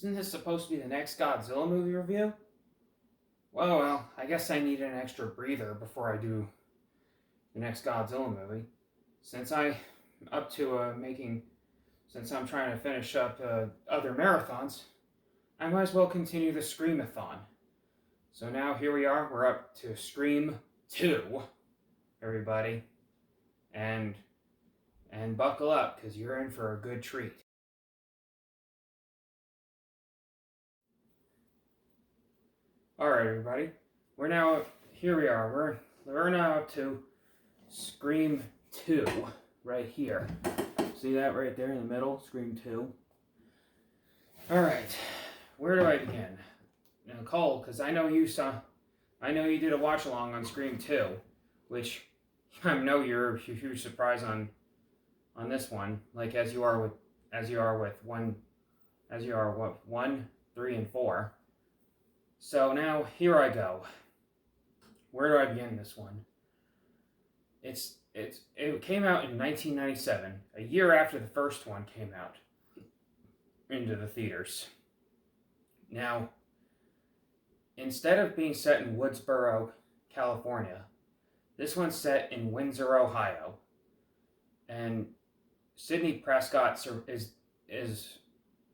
Isn't this supposed to be the next Godzilla movie review? Well, I guess I need an extra breather before I do the next Godzilla movie. Since I'm up to since I'm trying to finish up other marathons, I might as well continue the Scream-A-Thon. So now here we are, we're up to Scream 2, everybody. And buckle up, because you're in for a good treat. Alright, everybody. Here we are. We're now up to Scream 2, right here. See that right there in the middle? Scream 2. Alright, where do I begin? Now, Cole, because I know you did a watch along on Scream 2, which I know you're a huge surprise on this one, like as you are with 1, 3, and 4. So now here I go. Where do I begin this one? It came out in 1997, a year after the first one came out into the theaters. Now, instead of being set in Woodsboro, California, this one's set in Windsor, Ohio, and Sidney Prescott is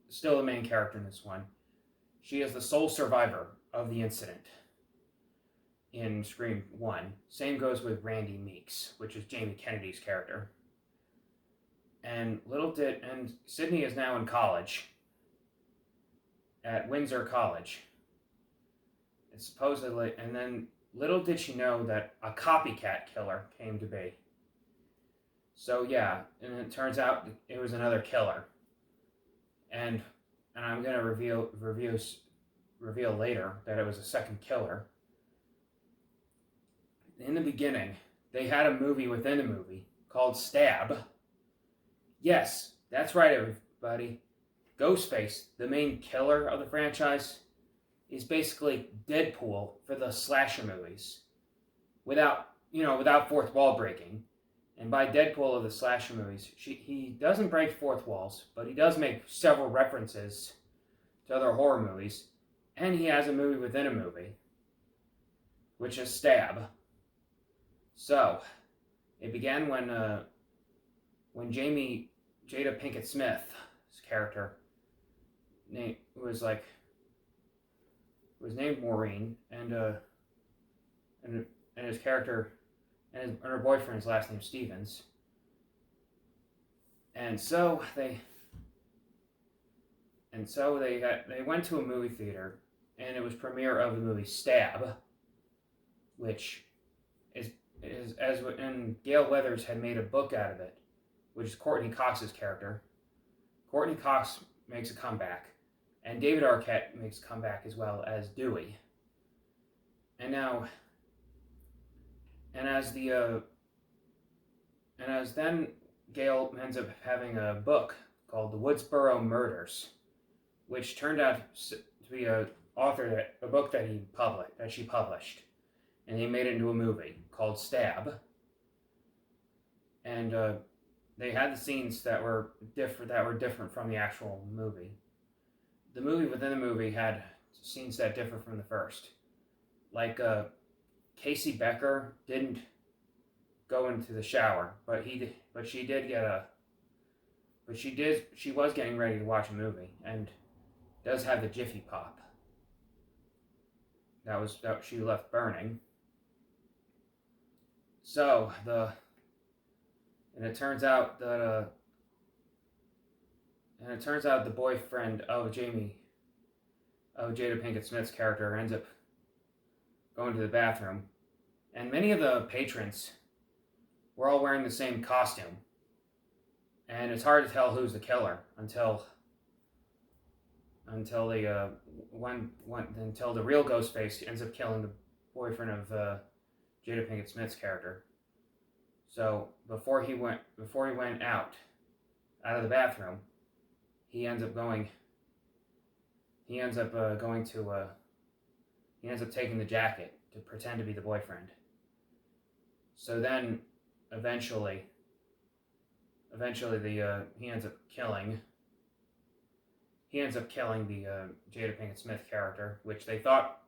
still the main character in this one. She is the sole survivor of the incident in Scream 1. Same goes with Randy Meeks, which is Jamie Kennedy's character. And Sidney is now in college at Windsor College. And supposedly, and then little did she know that a copycat killer came to be. So yeah, and it turns out it was another killer. And I'm gonna reveal later that it was a second killer. In the beginning, they had a movie within a movie called Stab. Yes, that's right, everybody. Ghostface, the main killer of the franchise, is basically Deadpool for the slasher movies, without fourth wall breaking. And by Deadpool of the slasher movies, he doesn't break fourth walls, but he does make several references to other horror movies, and he has a movie within a movie, which is Stab. So, it began when Jada Pinkett Smith's character was named Maureen, and his character and her boyfriend's last name Stevens, and so they went to a movie theater, and it was premiere of the movie Stab, which and Gail Weathers had made a book out of it, which is Courtney Cox's character. Courtney Cox makes a comeback, and David Arquette makes a comeback as well as Dewey. And then Gail ends up having a book called The Woodsboro Murders, which turned out to be a book that she published, and they made it into a movie called Stab. And they had the scenes that were different from the actual movie. The movie within the movie had scenes that differ from the first, like Casey Becker didn't go into the shower, she was getting ready to watch a movie, and does have the Jiffy Pop that she left burning. So it turns out the boyfriend of Jada Pinkett Smith's character ends up going to the bathroom, and many of the patrons were all wearing the same costume, and it's hard to tell who's the killer until the real Ghostface ends up killing the boyfriend of Jada Pinkett Smith's character. So before he went out of the bathroom, he ends up taking the jacket to pretend to be the boyfriend. So then eventually he ends up killing he ends up killing the Jada Pinkett Smith character, which they thought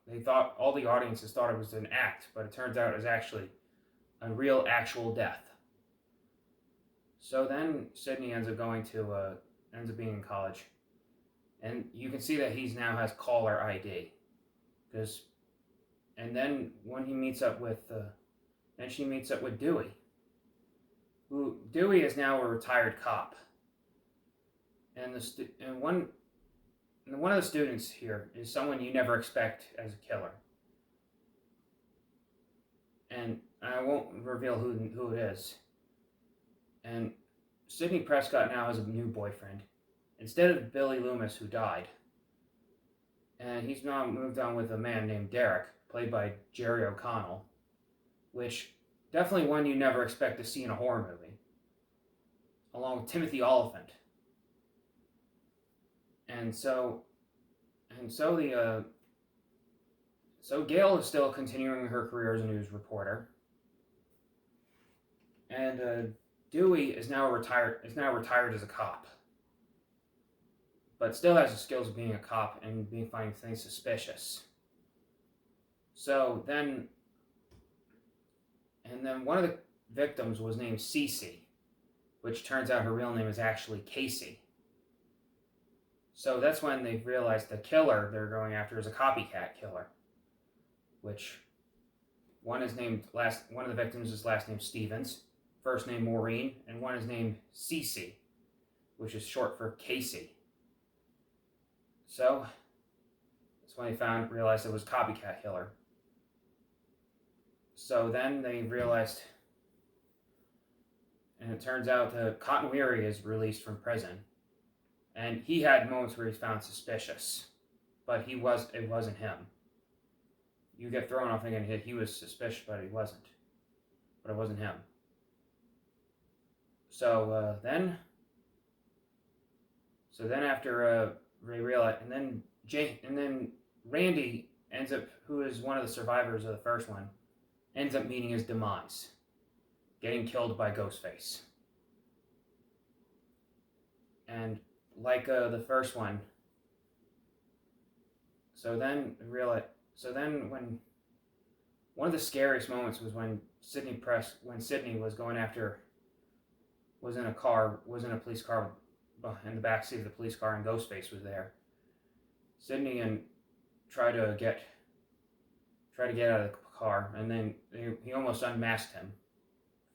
all the audiences thought it was an act, but it turns out it was actually a real actual death. So then Sidney ends up being in college, and you can see that he's now has caller ID, and then when he meets up with then she meets up with Dewey. Dewey is now a retired cop, and one of the students here is someone you never expect as a killer, and I won't reveal who it is. And Sidney Prescott now has a new boyfriend, instead of Billy Loomis, who died, and he's now moved on with a man named Derek, played by Jerry O'Connell, which definitely one you never expect to see in a horror movie, along with Timothy Olyphant. So Gail is still continuing her career as a news reporter, and Dewey is now retired as a cop, but still has the skills of being a cop and finding things suspicious. So then one of the victims was named Cece, which turns out her real name is actually Casey. So that's when they realized the killer they're going after is a copycat killer, which one of the victims is last name Stevens, first name Maureen, and one is named Cece, which is short for Casey. So that's when they realized it was a copycat killer. So then they realized, and it turns out Cotton Weary is released from prison, and he had moments where he's found suspicious, but it wasn't him. You get thrown off thinking he was suspicious, but he wasn't. But it wasn't him. So then after they realize, and then Randy ends up, who is one of the survivors of the first one, ends up meeting his demise, getting killed by Ghostface. And like the first one, when one of the scariest moments was when Sidney was in a police car in the backseat of the police car, and Ghostface was there. Sidney tried to get out of the car, and then he almost unmasked him,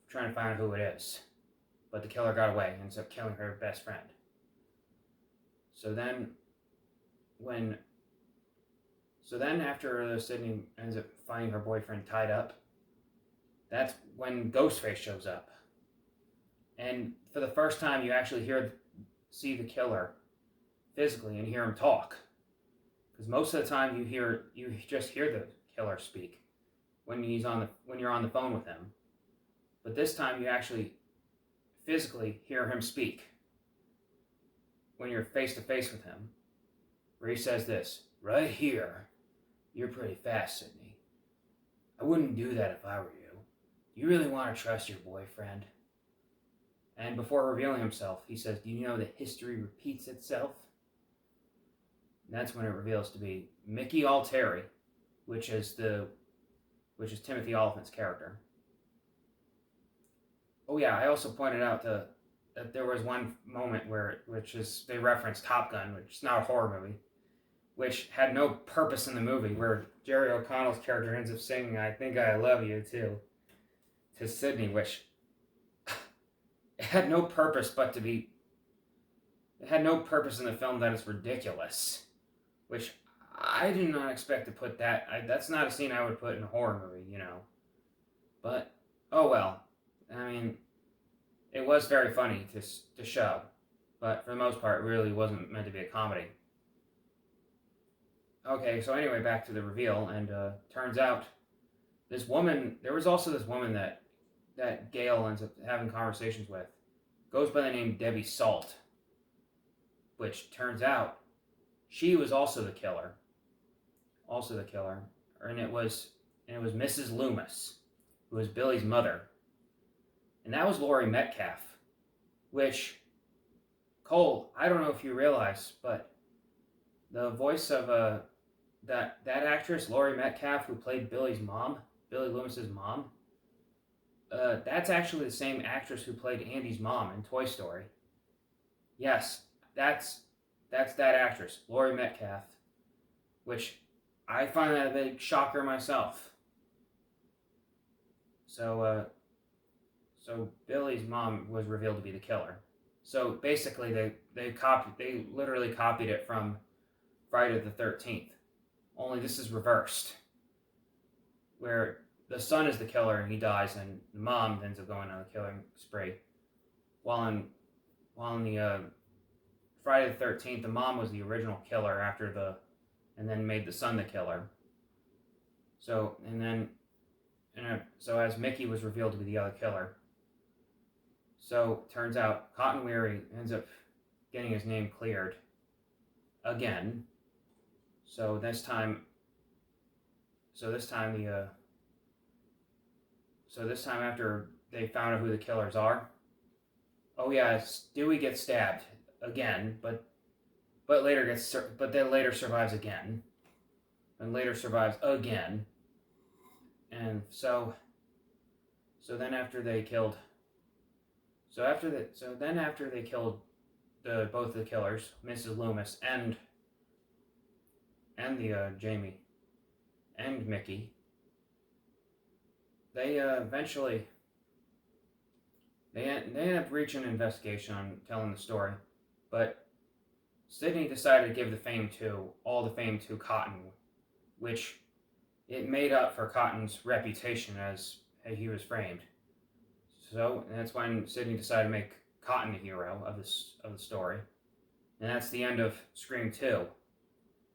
trying to find out who it is. But the killer got away and ends up killing her best friend. So then after Sidney ends up finding her boyfriend tied up, that's when Ghostface shows up. And for the first time, you actually see the killer physically and hear him talk. Because most of the time you just hear the killer speak when you're on the phone with him. But this time you actually physically hear him speak when you're face to face with him, where he says this: "Right here, you're pretty fast, Sidney. I wouldn't do that if I were you. Do you really want to trust your boyfriend?" And before revealing himself, he says, "Do you know that history repeats itself?" And that's when it reveals to be Mickey Altieri, which is Timothy Olyphant's character. Oh yeah, I also pointed out that there was one moment they referenced Top Gun, which is not a horror movie, which had no purpose in the movie, where Jerry O'Connell's character ends up singing "I Think I Love You Too" to Sidney, which it had no purpose It had no purpose in the film that it's ridiculous, which I did not expect to put that. That's not a scene I would put in a horror movie, But, oh well. I mean, it was very funny to show, but for the most part, it really wasn't meant to be a comedy. Okay, so anyway, back to the reveal, and turns out there was also this woman that Gail ends up having conversations with, goes by the name Debbie Salt, which turns out she was also the killer. And it was Mrs. Loomis, who was Billy's mother. And that was Laurie Metcalf, which, Cole, I don't know if you realize, but the voice of that actress Laurie Metcalf who played Billy Loomis's mom. That's actually the same actress who played Andy's mom in Toy Story. Yes, that's that actress, Laurie Metcalf, which I find that a big shocker myself. So Billy's mom was revealed to be the killer. So basically, they literally copied it from Friday the 13th. Only this is reversed, where the son is the killer and he dies, and the mom ends up going on a killing spree. While in the Friday the 13th, the mom was the original killer and then made the son the killer. So as Mickey was revealed to be the other killer. So turns out Cotton Weary ends up getting his name cleared again. So this time after they found out who the killers are, oh yeah, Stewie gets stabbed again, but then later survives again, and later survives again, and so then after they killed both the killers, Mrs. Loomis and the Jamie and Mickey, they eventually they end up reaching an investigation on telling the story, but Sidney decided to give all the fame to Cotton, which it made up for Cotton's reputation as he was framed. So that's when Sidney decided to make Cotton the hero of the story, and that's the end of Scream 2.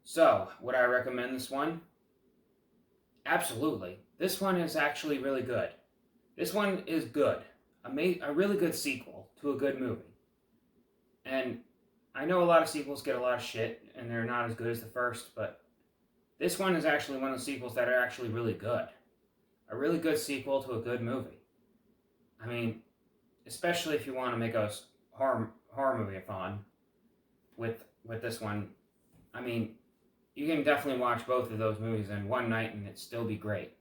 So, would I recommend this one? Absolutely. This one is actually really good. This one is good. A really good sequel to a good movie. And I know a lot of sequels get a lot of shit, and they're not as good as the first, but this one is actually one of the sequels that are actually really good. A really good sequel to a good movie. I mean, especially if you want to make a horror movie-a-thon with this one. I mean, you can definitely watch both of those movies in one night and it'd still be great.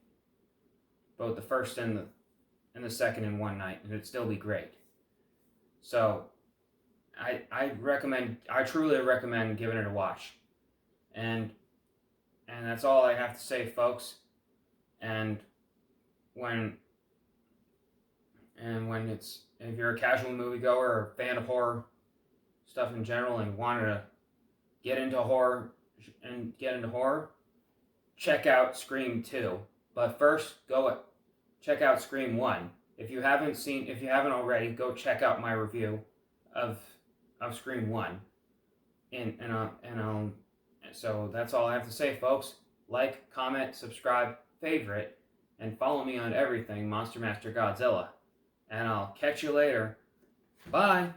Both the first and the second in one night, and it'd still be great. So, I truly recommend giving it a watch. And that's all I have to say, folks. And if you're a casual moviegoer or a fan of horror stuff in general and wanted to get into horror, check out Scream 2. But first, go check out Scream 1. If you haven't already, go check out my review of Scream 1. So that's all I have to say, folks. Like, comment, subscribe, favorite, and follow me on everything Monster Master Godzilla. And I'll catch you later. Bye!